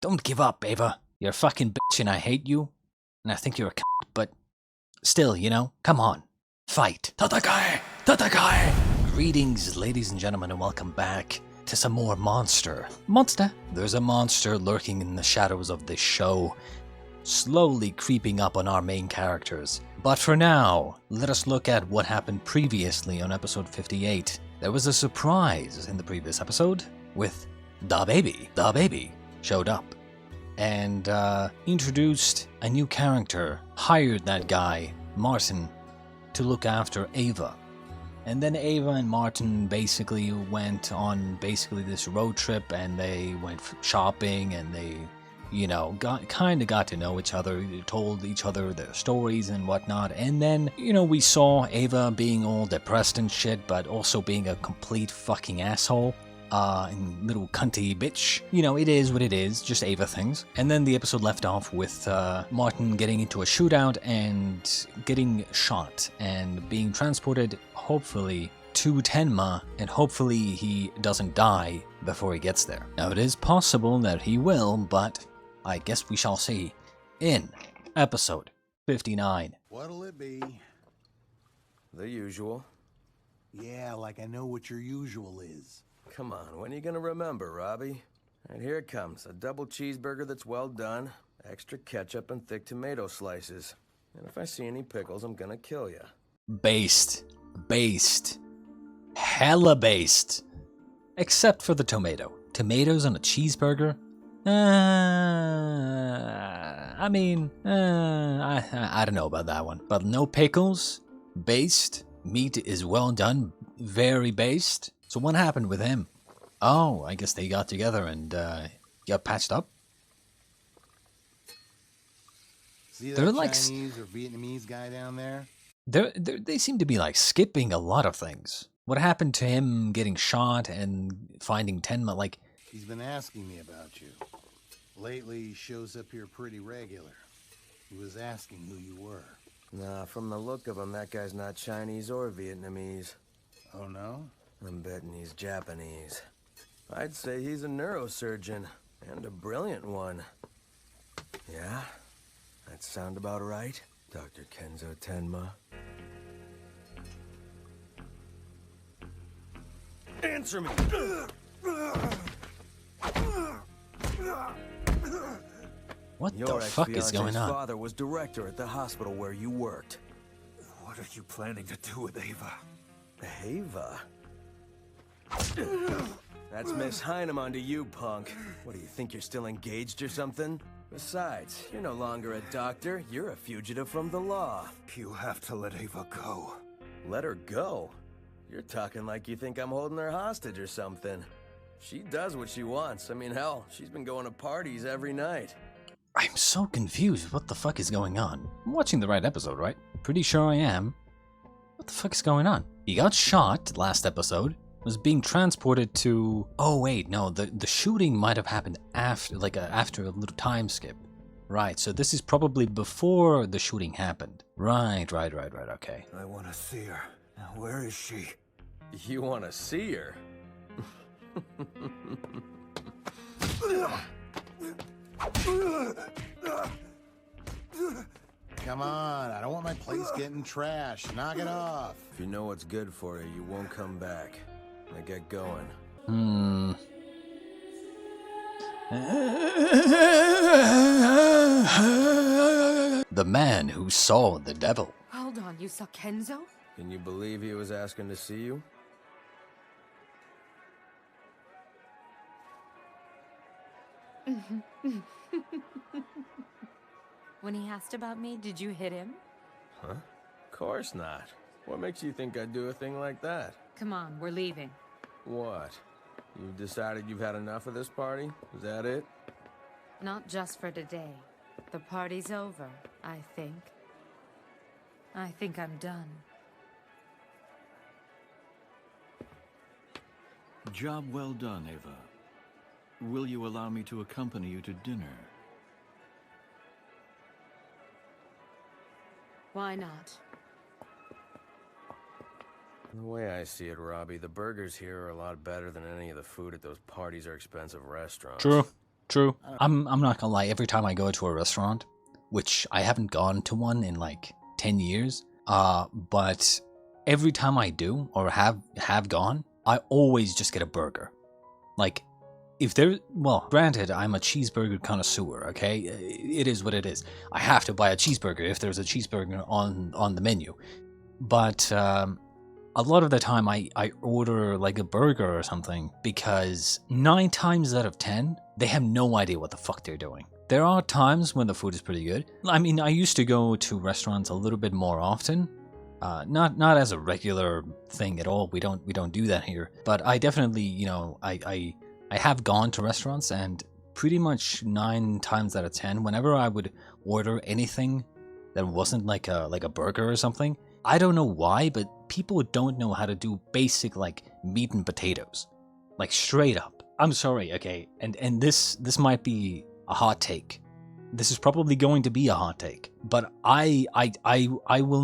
Don't give up, Eva. You're a fucking bitch and I hate you. And I think you're a c***, but still, you know, come on. Fight. Tatakai! Tatakai! Greetings, ladies and gentlemen, and welcome back to some more monster. There's a monster lurking in the shadows of this show, slowly creeping up on our main characters. But for now, let us look at what happened previously on episode 58. There was a surprise in the previous episode with Da Baby. Da Baby showed up and introduced a new character, hired that guy, Martin, to look after Eva. And then Eva and Martin basically went on this road trip, and they went shopping, and they, you know, got to know each other, told each other their stories and whatnot. And then, you know, we saw Eva being all depressed and shit, but also being a complete fucking asshole. And little cunty bitch. You know, it is what it is, just Eva things. And then the episode left off with Martin getting into a shootout and getting shot and being transported, hopefully, to Tenma, and hopefully he doesn't die before he gets there. Now, it is possible that he will, but I guess we shall see in episode 59. What'll it be? The usual. Yeah, like I know what your usual is. Come on, when are you gonna remember, Robbie? And here it comes, a double cheeseburger that's well done, extra ketchup and thick tomato slices. And if I see any pickles, I'm gonna kill you. Based. Hella based. Except for the tomato. Tomatoes on a cheeseburger? I don't know about that one. But no pickles, based, meat is well done, very based. So what happened with him? Oh, I guess they got together and got patched up. See They're that like Chinese or Vietnamese guy down there? They seem to be like skipping a lot of things. What happened to him getting shot and finding Tenma? Like, He's been asking me about you. Lately, he shows up here pretty regular. He was asking who you were. Nah, from the look of him, that guy's not Chinese or Vietnamese. Oh, no? I'm betting he's Japanese. I'd say he's a neurosurgeon, and a brilliant one. Yeah? That sound about right, Dr. Kenzo Tenma? Answer me! what the fuck is going on? Your father was director at the hospital where you worked. What are you planning to do with Eva? Eva? That's Miss Heinemann to you, punk. What, do you think you're still engaged or something? Besides, you're no longer a doctor. You're a fugitive from the law. You have to let Eva go. Let her go? You're talking like you think I'm holding her hostage or something. She does what she wants. I mean, hell, she's been going to parties every night. I'm so confused. What the fuck is going on? I'm watching the right episode, right? Pretty sure I am. What the fuck is going on? He got shot last episode, was being transported to... Oh wait, no, the shooting might have happened after, after a little time skip. Right, so this is probably before the shooting happened. Right, okay. I want to see her. Now, where is she? You want to see her? Come on, I don't want my place getting trashed. Knock it off. If you know what's good for you, you won't come back. Now get going. The man who saw the devil. Hold on, you saw Kenzo? Can you believe he was asking to see you? When he asked about me, did you hit him? Huh? Of course not. What makes you think I'd do a thing like that? Come on, we're leaving. What? You've decided you've had enough of this party? Is that it? Not just for today. The party's over, I think. I think I'm done. Job well done, Eva. Will you allow me to accompany you to dinner? Why not? The way I see it, Robbie, the burgers here are a lot better than any of the food at those parties or expensive restaurants. True. True. I'm not gonna lie, every time I go to a restaurant, which I haven't gone to one in like 10 years, but every time I do or have gone, I always just get a burger. Like, if there, well, granted, I'm a cheeseburger connoisseur, okay? It is what it is. I have to buy a cheeseburger if there's a cheeseburger on the menu. But a lot of the time I order like a burger or something because 9 times out of 10, they have no idea what the fuck they're doing. There are times when the food is pretty good. I mean, I used to go to restaurants a little bit more often. Not as a regular thing at all. We don't do that here. But I definitely, you know, I have gone to restaurants, and pretty much 9 times out of 10, whenever I would order anything that wasn't like a burger or something, I don't know why, but people don't know how to do basic like meat and potatoes, like straight up. I'm sorry, okay, and this might be a hot take. This is probably going to be a hot take, but I will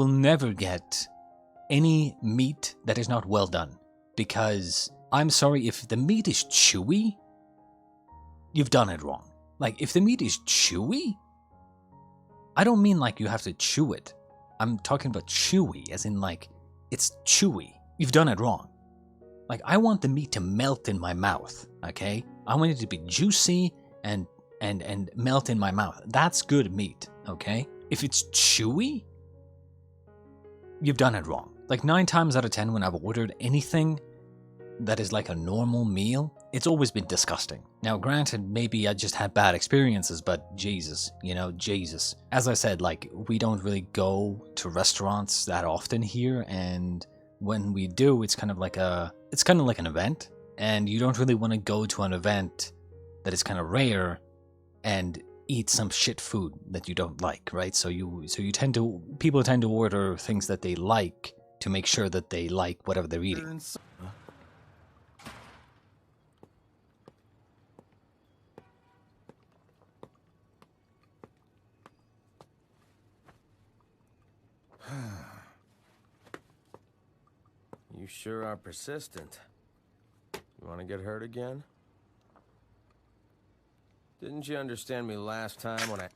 never get any meat that is not well done, because I'm sorry, if the meat is chewy, you've done it wrong. Like, if the meat is chewy, I don't mean like you have to chew it. I'm talking about chewy, as in like, it's chewy. You've done it wrong. Like, I want the meat to melt in my mouth, okay? I want it to be juicy and melt in my mouth. That's good meat, okay? If it's chewy, you've done it wrong. Like 9 times out of 10 when I've ordered anything that is like a normal meal, it's always been disgusting. Now granted, maybe I just had bad experiences, but Jesus, you know, Jesus. As I said, like, we don't really go to restaurants that often here, and when we do, it's kind of like an event, and you don't really want to go to an event that is kind of rare and eat some shit food that you don't like, right? So people tend to order things that they like to make sure that they like whatever they're eating. You sure are persistent. You want to get hurt again? Didn't you understand me last time when I...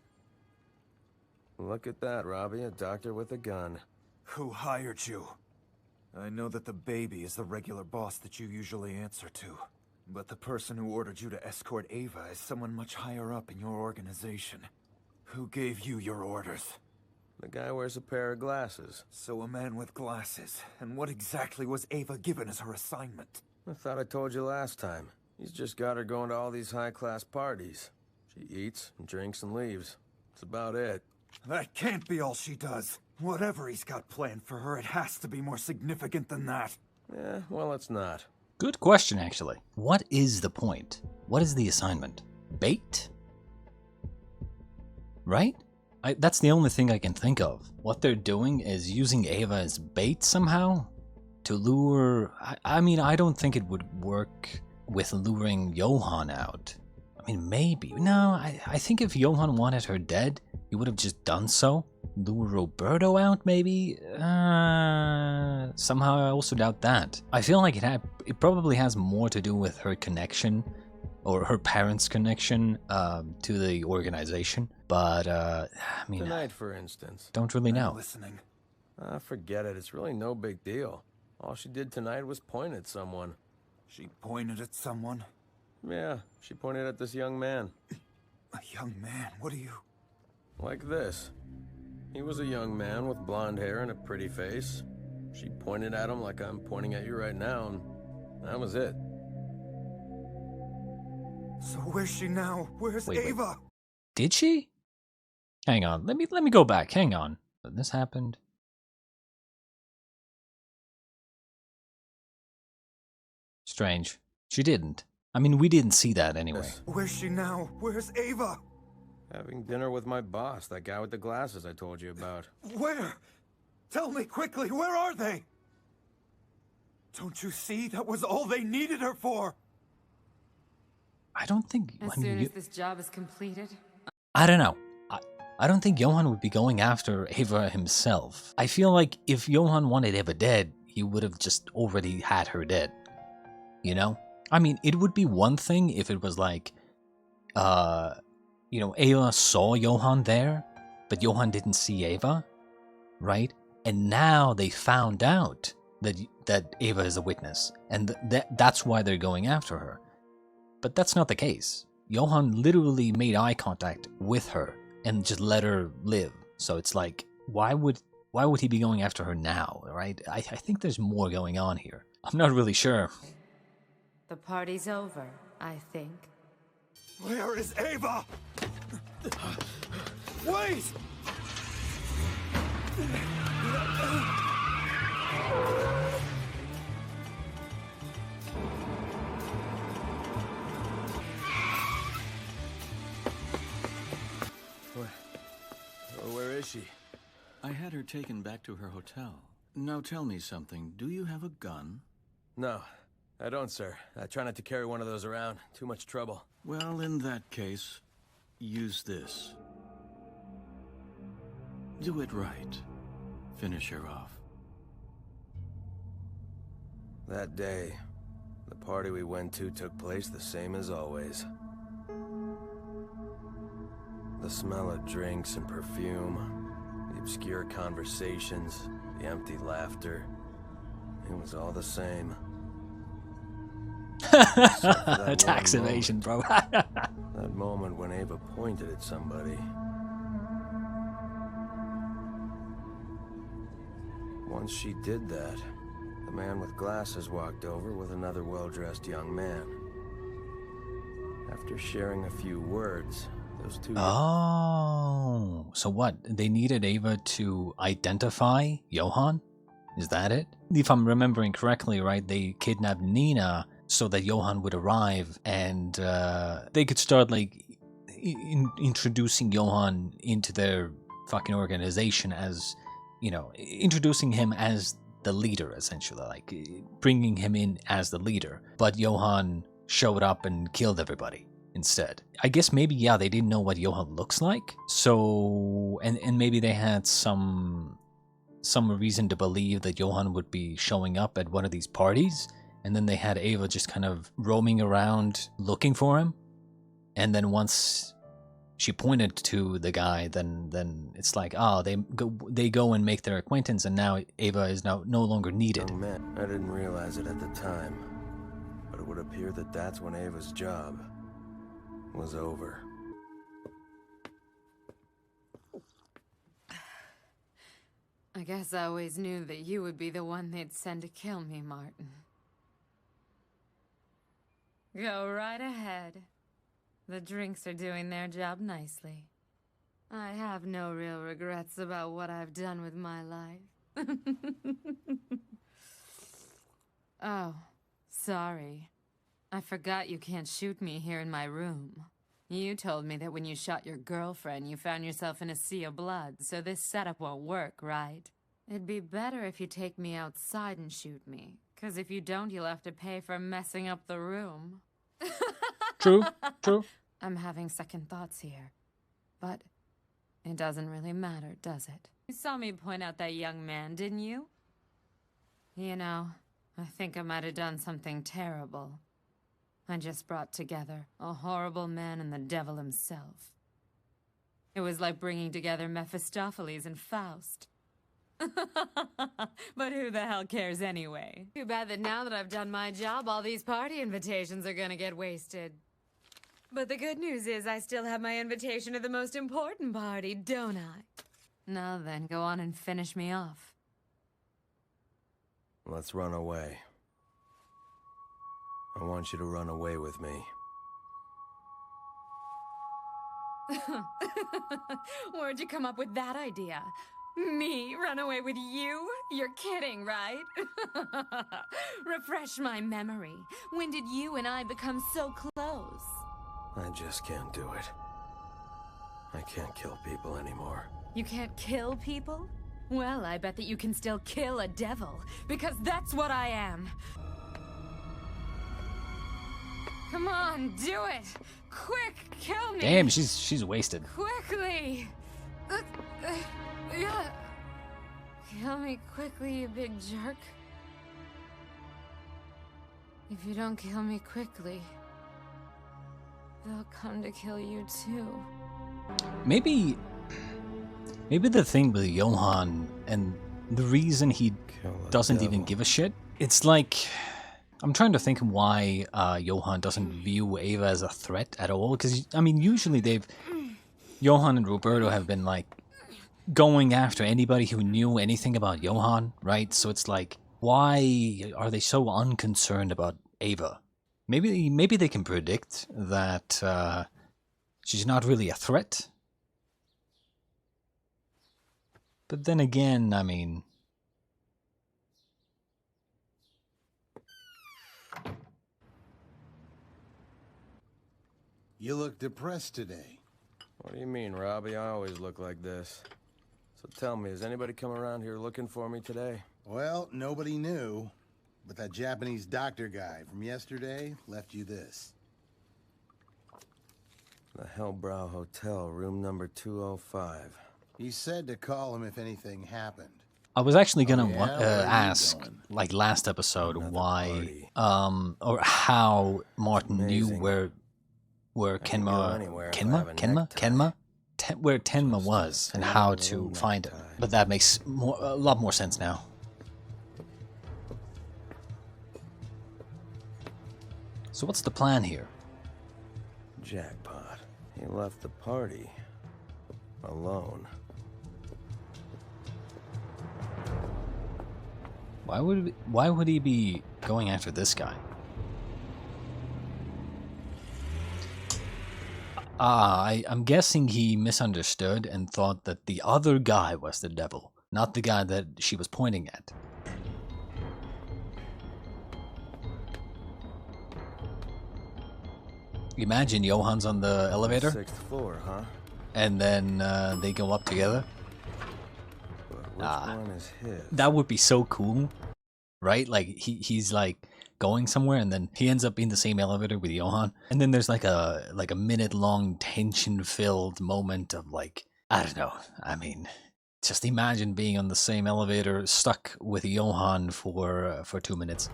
Look at that, Robbie, a doctor with a gun. Who hired you? I know that the baby is the regular boss that you usually answer to. But the person who ordered you to escort Eva is someone much higher up in your organization. Who gave you your orders? The guy wears a pair of glasses. So a man with glasses. And what exactly was Eva given as her assignment? I thought I told you last time. He's just got her going to all these high-class parties. She eats and drinks and leaves. That's about it. That can't be all she does. Whatever he's got planned for her, it has to be more significant than that. Yeah, well, it's not. Good question, actually. What is the point? What is the assignment? Bait? Right? That's the only thing I can think of. What they're doing is using Eva as bait somehow to lure... I mean, I don't think it would work with luring Johan out. I mean, maybe. No, I think if Johan wanted her dead, he would have just done so. Lure Roberto out, maybe? Somehow I also doubt that. I feel like it probably has more to do with her connection, or her parents' connection, to the organization. But, I mean... Tonight, for instance. Don't really know. I'm listening. Forget it. It's really no big deal. All she did tonight was point at someone. She pointed at someone? Yeah, she pointed at this young man. A young man? What are you... Like this. He was a young man with blonde hair and a pretty face. She pointed at him like I'm pointing at you right now, and that was it. So where's she now? Where's Eva? Did she? Hang on, let me go back. Hang on. This happened. Strange. She didn't. I mean, we didn't see that anyway. Where's she now? Where's Eva? Having dinner with my boss, that guy with the glasses I told you about. Where? Tell me quickly, where are they? Don't you see? That was all they needed her for. I don't think... As soon as this job is completed... I don't know. I don't think Johan would be going after Eva himself. I feel like if Johan wanted Eva dead, he would have just already had her dead. You know? I mean, it would be one thing if it was like, Eva saw Johan there, but Johan didn't see Eva, right? And now they found out that Eva is a witness, and that's why they're going after her. But that's not the case. Johan literally made eye contact with her and just let her live. So it's like, why would he be going after her now, right? I think there's more going on here. I'm not really sure. The party's over, I think. Where is Eva? Wait! Where is she? I had her taken back to her hotel. Now tell me something. Do you have a gun? No, I don't, sir. I try not to carry one of those around. Too much trouble. Well, in that case, use this. Do it right. Finish her off. That day, the party we went to took place the same as always. The smell of drinks and perfume, the obscure conversations, the empty laughter. It was all the same. Tax evasion, bro. That moment when Eva pointed at somebody. Once she did that, the man with glasses walked over with another well-dressed young man. After sharing a few words, those two... Oh, so what? They needed Eva to identify Johan? Is that it? If I'm remembering correctly, right, they kidnapped Nina so that Johan would arrive and they could start, like, introducing Johan into their fucking organization as, introducing him as the leader, essentially, like, bringing him in as the leader. But Johan showed up and killed everybody instead. I guess maybe, yeah, they didn't know what Johan looks like, so, and maybe they had some reason to believe that Johan would be showing up at one of these parties, and then they had Eva just kind of roaming around looking for him, and then once she pointed to the guy, then it's like, oh, they go and make their acquaintance, and now Eva is now no longer needed. Young man, I didn't realize it at the time, but it would appear that that's when Eva's job was over. I guess I always knew that you would be the one they'd send to kill me, Martin. Go right ahead. The drinks are doing their job nicely. I have no real regrets about what I've done with my life. Oh, sorry. I forgot you can't shoot me here in my room. You told me that when you shot your girlfriend, you found yourself in a sea of blood, so this setup won't work, right? It'd be better if you take me outside and shoot me, 'cause if you don't, you'll have to pay for messing up the room. True, true. I'm having second thoughts here, but it doesn't really matter, does it? You saw me point out that young man, didn't you? I think I might have done something terrible. I just brought together a horrible man and the devil himself. It was like bringing together Mephistopheles and Faust. But who the hell cares anyway? Too bad that now that I've done my job, all these party invitations are gonna get wasted. But the good news is I still have my invitation to the most important party, don't I? Now then, go on and finish me off. Let's run away. I want you to run away with me. Where'd you come up with that idea? Me run away with you? You're kidding, right? Refresh my memory. When did you and I become so close? I just can't do it. I can't kill people anymore. You can't kill people? Well, I bet that you can still kill a devil, because that's what I am. Come on, do it! Quick, kill me! Damn, she's wasted. Quickly! Yeah. Kill me quickly, you big jerk. If you don't kill me quickly, they'll come to kill you too. Maybe the thing with Johan and the reason he doesn't even give a shit, it's like, I'm trying to think why Johan doesn't view Eva as a threat at all, because, I mean, usually Johan and Roberto have been, like, going after anybody who knew anything about Johan, right? So it's like, why are they so unconcerned about Eva? Maybe they can predict that she's not really a threat. But then again, I mean... You look depressed today. What do you mean, Robbie? I always look like this. So tell me, has anybody come around here looking for me today? Well, nobody knew, but that Japanese doctor guy from yesterday left you this. The Hellbrow Hotel, room number 205. He said to call him if anything happened. I was actually gonna Where are you ask, going? like last episode, Another why, party. or how Martin knew amazing. where I can go anywhere if I have a necktie. where Tenma Just was, a and how simple to little find it. necktie. But that makes a lot more sense now. So what's the plan here? Jackpot. He left the party. Alone. Why would he be going after this guy? I'm guessing he misunderstood and thought that the other guy was the devil, not the guy that she was pointing at. Imagine Johan's on the elevator, 6th floor, huh? and then they go up together. But which one is his? That would be so cool, right? Like he's like going somewhere, and then he ends up in the same elevator with Johan, and then there's like a minute-long tension-filled moment of like, I don't know. I mean, just imagine being on the same elevator, stuck with Johan for 2 minutes.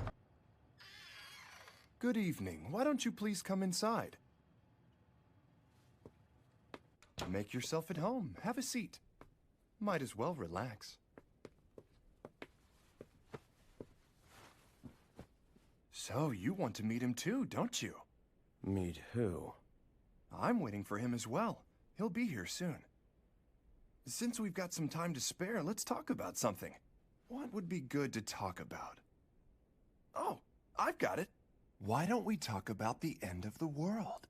Good evening. Why don't you please come inside? Make yourself at home. Have a seat. Might as well relax. So, you want to meet him too, don't you? Meet who? I'm waiting for him as well. He'll be here soon. Since we've got some time to spare, let's talk about something. What would be good to talk about? Oh, I've got it. Why don't we talk about the end of the world?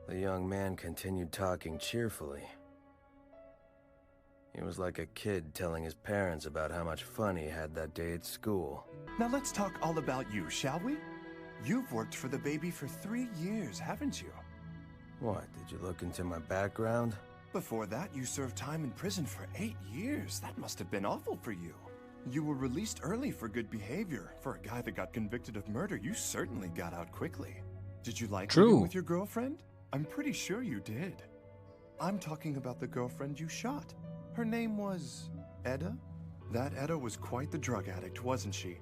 The young man continued talking cheerfully. He was like a kid telling his parents about how much fun he had that day at school. Now let's talk all about you, shall we? You've worked for the baby for 3 years, haven't you? What, did you look into my background? Before that, you served time in prison for 8 years. That must have been awful for you. You were released early for good behavior. For a guy that got convicted of murder, you certainly got out quickly. Did you like living with your girlfriend? I'm pretty sure you did. I'm talking about the girlfriend you shot. Her name was Edda? That Edda was quite the drug addict, wasn't she?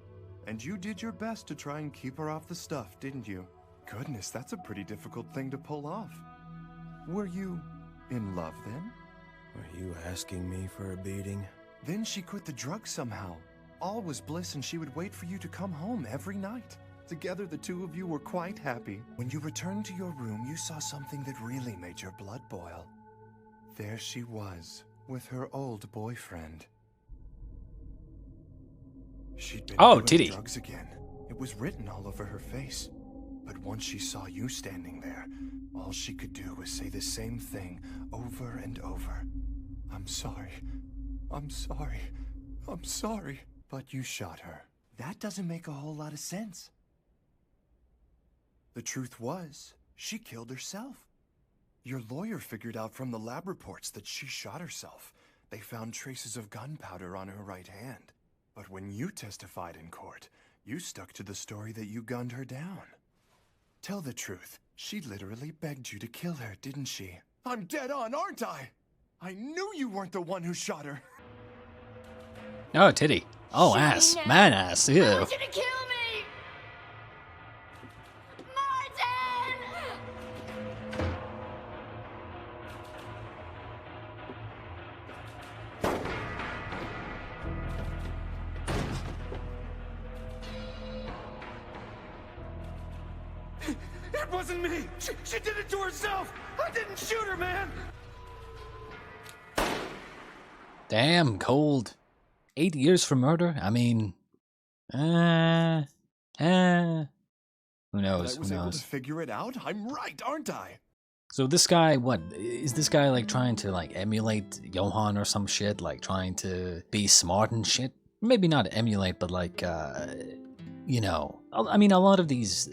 And you did your best to try and keep her off the stuff, didn't you? Goodness, that's a pretty difficult thing to pull off. Were you in love then? Are you asking me for a beating? Then she quit the drugs somehow. All was bliss and she would wait for you to come home every night. Together the two of you were quite happy. When you returned to your room, you saw something that really made your blood boil. There she was, with her old boyfriend. She'd been doing titty. drugs again. It was written all over her face. But once she saw you standing there, all she could do was say the same thing over and over. I'm sorry. I'm sorry. I'm sorry. But you shot her. That doesn't make a whole lot of sense. The truth was, she killed herself. Your lawyer figured out from the lab reports that she shot herself. They found traces of gunpowder on her right hand. But when you testified in court, you stuck to the story that you gunned her down. Tell the truth. She literally begged you to kill her, didn't she? I'm dead on, aren't I? I knew you weren't the one who shot her. Oh, titty. Oh, ass. Man ass. Ew. I want you to kill me! Martin! It wasn't me! She did it to herself! I didn't shoot her, man! Damn, cold. 8 years for murder? I mean... Who knows? I Who was able to knows? figure it out. I'm right, aren't I? So this guy, what? Is this guy like trying to like emulate Johan or some shit? Like trying to be smart and shit? Maybe not emulate, but like, you know, I mean, a lot of these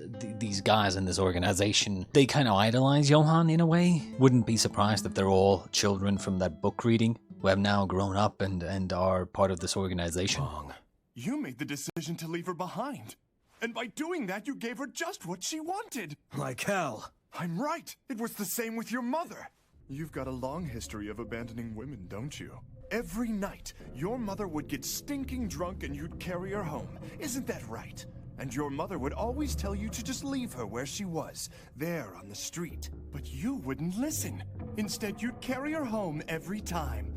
guys in this organization, they kind of idolize Johan in a way. Wouldn't be surprised if they're all children from that book reading who have now grown up and are part of this organization. Wrong. You made the decision to leave her behind. And by doing that, you gave her just what she wanted. Like hell. I'm right. It was the same with your mother. You've got a long history of abandoning women, don't you? Every night, your mother would get stinking drunk and you'd carry her home. Isn't that right? And your mother would always tell you to just leave her where she was, there on the street. But you wouldn't listen. Instead, you'd carry her home every time.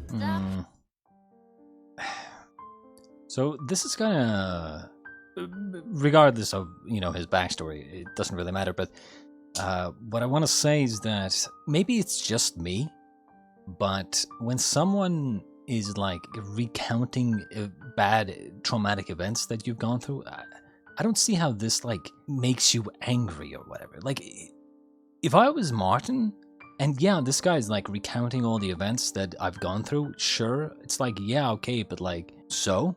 So this is kind of, regardless of, you know, his backstory, it doesn't really matter, but what I want to say is that maybe it's just me, but when someone is like recounting bad traumatic events that you've gone through, I don't see how this like makes you angry or whatever. Like, if I was Martin, and yeah, this guy's like recounting all the events that I've gone through, sure, it's like, yeah, okay, but like, so?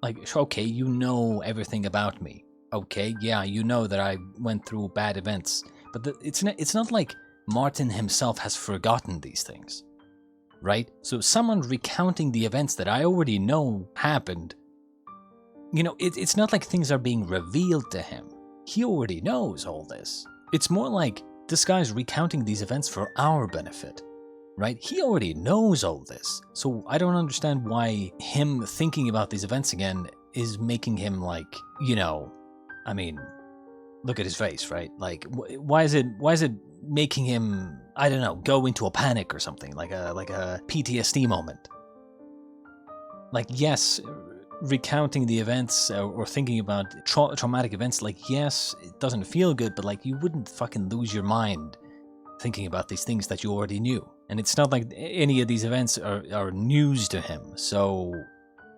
Like, okay, you know everything about me. Okay, yeah, you know that I went through bad events. But it's not like Martin himself has forgotten these things. Right? So someone recounting the events that I already know happened, you know, it's not like things are being revealed to him. He already knows all this. It's more like this guy's recounting these events for our benefit. Right? He already knows all this. So I don't understand why him thinking about these events again is making him like, you know, I mean, look at his face, right? Like, why is it making him, I don't know, go into a panic or something, like a PTSD moment? Like, yes, recounting the events or thinking about traumatic events, like, yes, it doesn't feel good, but like, you wouldn't fucking lose your mind thinking about these things that you already knew. And it's not like any of these events are news to him. So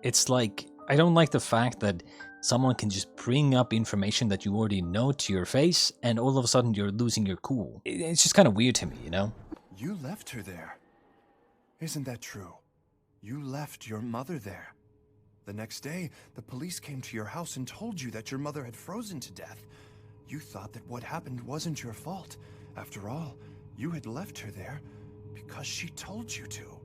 it's like, I don't like the fact that someone can just bring up information that you already know to your face and all of a sudden you're losing your cool. It's just kind of weird to me, you know? You left her there. Isn't that true? You left your mother there. The next day, the police came to your house and told you that your mother had frozen to death. You thought that what happened wasn't your fault. After all, you had left her there because she told you to.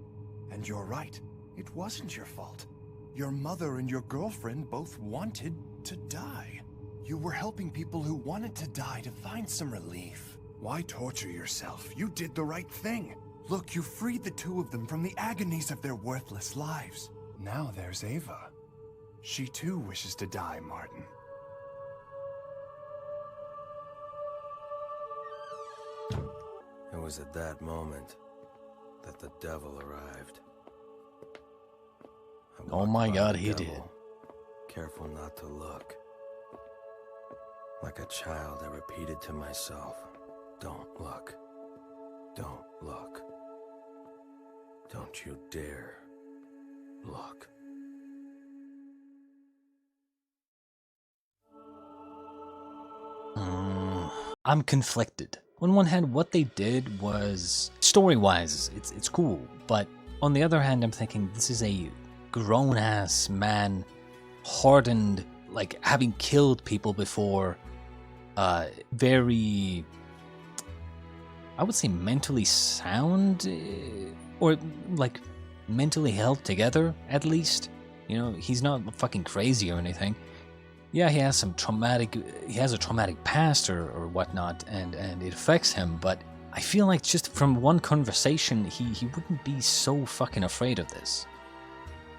And you're right, it wasn't your fault. Your mother and your girlfriend both wanted to die. You were helping people who wanted to die to find some relief. Why torture yourself? You did the right thing. Look, you freed the two of them from the agonies of their worthless lives. Now there's Eva. She too wishes to die, Martin. It was at that moment that the devil arrived. I Oh walked my by God, the he devil, did. Careful not to look. Like a child, I repeated to myself, don't look. Don't look. Don't you dare look. I'm conflicted. On one hand, what they did was, story-wise, it's cool, but on the other hand, I'm thinking this is a grown-ass man, hardened, like having killed people before, very, I would say mentally sound, or like mentally held together, at least. You know, he's not fucking crazy or anything. Yeah, he has a traumatic past or whatnot, and it affects him, but I feel like just from one conversation, he wouldn't be so fucking afraid of this.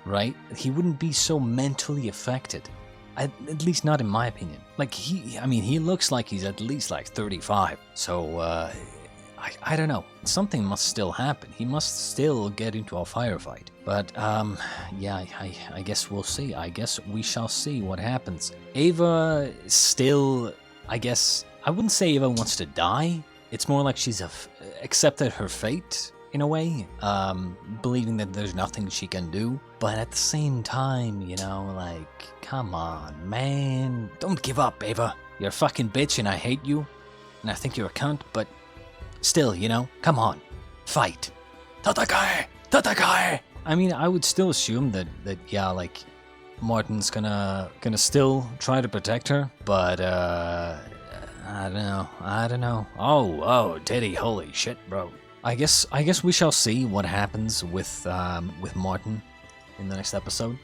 right? He wouldn't be so mentally affected. At least not in my opinion. Like, he looks like he's at least like 35. So, I don't know. Something must still happen. He must still get into a firefight. But, yeah, I guess we'll see. I guess we shall see what happens. Eva still, I guess, I wouldn't say Eva wants to die. It's more like she's accepted her fate, in a way, believing that there's nothing she can do. But at the same time, you know, like, come on, man. Don't give up, Eva. You're a fucking bitch and I hate you. And I think you're a cunt, but still, you know, come on. Fight. Tatakai! Tatakai! I mean, I would still assume that yeah, like, Martin's gonna still try to protect her, but, I don't know. Oh, Diddy, holy shit, bro. I guess we shall see what happens with Martin in the next episode.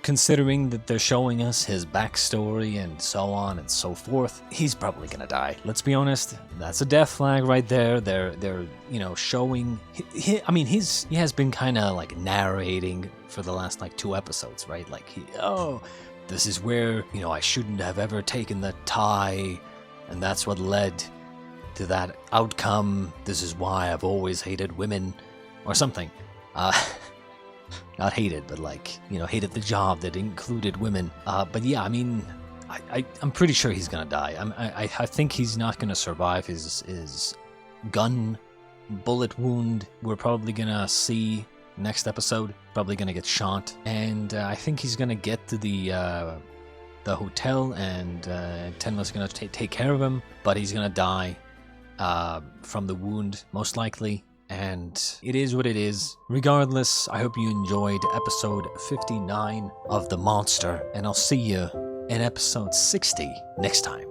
Considering that they're showing us his backstory and so on and so forth, he's probably gonna die. Let's be honest, that's a death flag right there. They're you know, showing. He has been kind of like narrating for the last like 2 episodes, right? Like this is where, you know, I shouldn't have ever taken the tie, and that's what led to that outcome. This is why I've always hated women, or something. Not hated, but like, you know, hated the job that included women. But yeah, I mean, I'm pretty sure he's gonna die. I think he's not gonna survive his gun bullet wound. We're probably gonna see next episode. Probably gonna get shot, and I think he's gonna get to the hotel, and Tenma's gonna take care of him, but he's gonna die from the wound, most likely. And it is what it is. Regardless, I hope you enjoyed episode 59 of The Monster, and I'll see you in episode 60 next time.